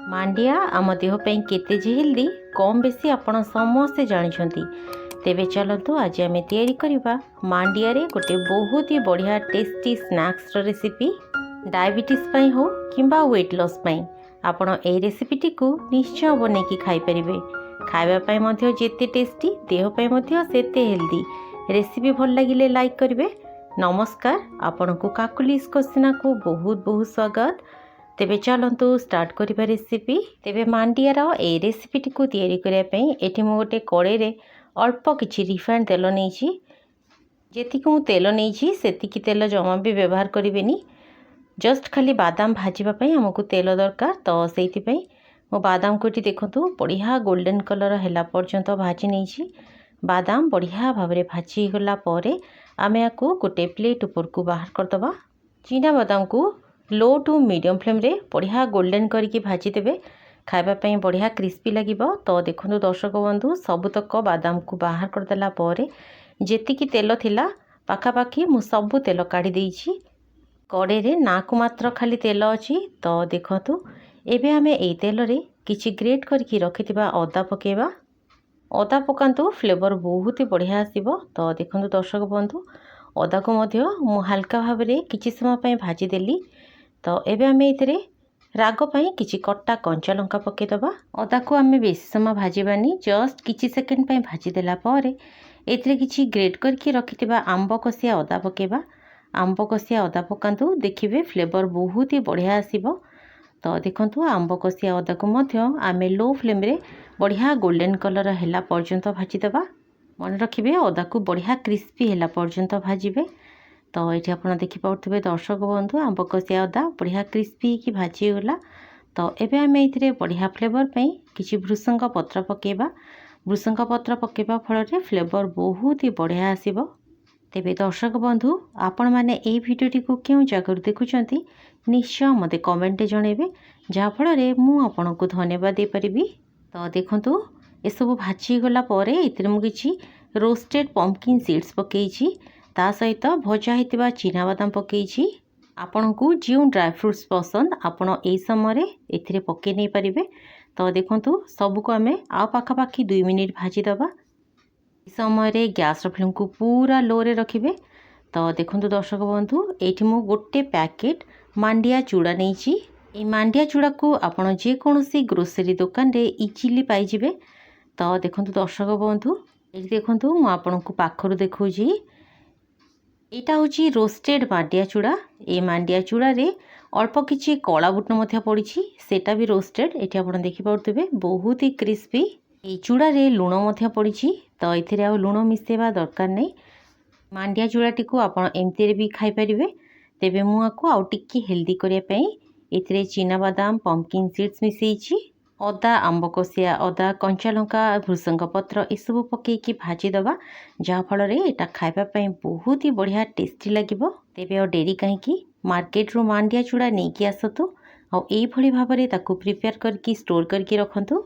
मांडिया आम देह केते जे हेल्दी कम बेसी आपण समस्ते जानते। तेबे चलतु आज आम तैयारी करवा मांडिया रे गोटे बहुत ही बढ़िया टेस्टी स्नैक्स रेसिपी। डायबिटीज हो किंबा वेट लॉस आपण ए रेसिपीटी को निश्चय बनैकी खाई परिबे। खाइबा मध्य जेते टेस्टी देह पाई मध्य सेते हेल्दी। रेसिपी भल लगिले लाइक करिवे। नमस्कार, आपण को काकुलिस क्वेश्चन को बहुत बहुत स्वागत। तेबे चलतु स्टार्ट करिबा रेसिपी। तेबे मांडियार ए रेसिपीटी को तैयारी करिया पई एठी मो गोटे कड़े रे अल्प किछि रिफाइंड तेल नेइछि। जेतिक मु तेल नेइछि सेतिकी तेल जमा भी व्यवहार करिवेनी। जस्ट खाली बादाम भाजिबा पई हमकु तेल दरकार। तो सेति पई मो बादाम को एठी देखंतु बढ़िया गोल्डन कलर हैला पर्यंत भाजी नेइछि। बादाम बढ़िया भाबरे भाजी गला परे आमे याकु गोटे प्लेट ऊपर को बाहर करदबा। चीना बादाम को लो टू मीडियम फ्लेम रे बढ़िया गोल्डन करके भाजी देबे। खाइबा पई बढ़िया क्रिस्पी लागिबो। तो देखंतु दर्शक बंधु सबुतक बादाम को बाहर करदेला परे जेतिकी तेल थिला पाखापाखी मु सबु तेल काढ़ी देइछि। कड़े रे नाकु मात्र खाली तेल अछि। तो देखंतु एबे आमे एई तेल रे किछि ग्रेट करके रखिथिबा अदा पकेबा। अदा पकांतु फ्लेवर बहुत ही बढ़िया आसीबो। तो देखंतु दर्शक बंधु अदा को मध्य मु हल्का भाबरे किछि समय पई भाजी देली। तो एबे आमे इतरे राग पई किछि कट्टा कंचा लंका पकेदबा। अदा को आमे बेसी समय भाजीबानी, जस्ट किछि सेकेंड पई भाजी देला परे एतरे किछि ग्रेट करके रखिथिबा आंब कसिया अदा पकेबा। आंब कसिया अदा पकांतु देखिबे फ्लेवर बहुत ही बढ़िया आसीबो। तो देखंतु आंब कसिया अदा को मध्य आमे लो फ्लेम रे बढ़िया गोल्डन कलर हैला पर्यंत भाजी देबा। मन रखिबे अदा को बढ़िया क्रिस्पी हैला पर्यंत भाजिबे। तो ये आप देखी पारे दर्शक बंधु आंब कसिया अदा बढ़िया क्रिस्पी की भाजी गला। तो एबे आमे इथिरे बढ़िया फ्लेवर पई किछि भृसंग पत्र पकेबा। भृसंग पत्र पकेबा फल रे फ्लेवर बहुत ही बढ़िया आसीबो। तेबे दर्शक बंधु आपण माने एई भिडियोटी को केउ जगह देखुचंती निश्चय मते कमेंट जणेबे, जहा फल रे मु आपन को धन्यवाद दे परिबी। तो देखंतु ए सब भाजी गला परे इथिरे मु किछि रोस्टेड पंपकिन सीड्स पकेइछि। ता सहित भजा होता चीना बादाम पकई। आपण को जो ड्राई फ्रूट्स पसंद आपण ए समय एथिरे पके नहीं पारिबे। तो देखंतु सबको आमे आ पाखापाखी 2 मिनिट भाजी दबा। इस समय गैस फ्लेम को पूरा लो रे रखिबे। तो देखंतु दर्शक बंधु एठी मु गोटे पैकेट मांडिया चूड़ा नेइछि। ए मांडिया चूड़ा को आपण जे कोनोसी ग्रोसरी दुकान रे इजिली पाई जिवे। तो देखंतु दर्शक बंधु एठी देखंतु मु आपण को पाखरु देखौजी। एटा होची रोस्टेड मांडिया चूड़ा। ए मांडिया चूड़ा रे अल्प किछि कला बुट मध्य पड़िछि, सेटा भी रोस्टेड। एठी आपण देखि पाउतबे बहुत ही क्रिस्पी। ए चूड़ा रे लूण मध्य पड़िछि। तो एथिरे आ लूण मिसेबा दरकार नै। मांडिया चूड़ाटी को आपण एमती रे भी खाई परिबे। तेबे मु आको आउ टिक्की हेल्दी करिया पई एथिरे चीना बादाम पंपकिन सीड्स मिसेइछि। अदा आंब कसिया अदा कंचा लंका भृसंग पत्र एसबू पकईकि भाजी दबा, जहाँ फल रे एटा खाइबा पई बहुत ही बढ़िया टेस्टी लागिबो। तेबे आ डेरी कहीं मार्केट रू मांडिया चूड़ा नेकी आसतु आ एई भली भाबरे ताकू प्रिपेयर करके स्टोर करके रखंतु।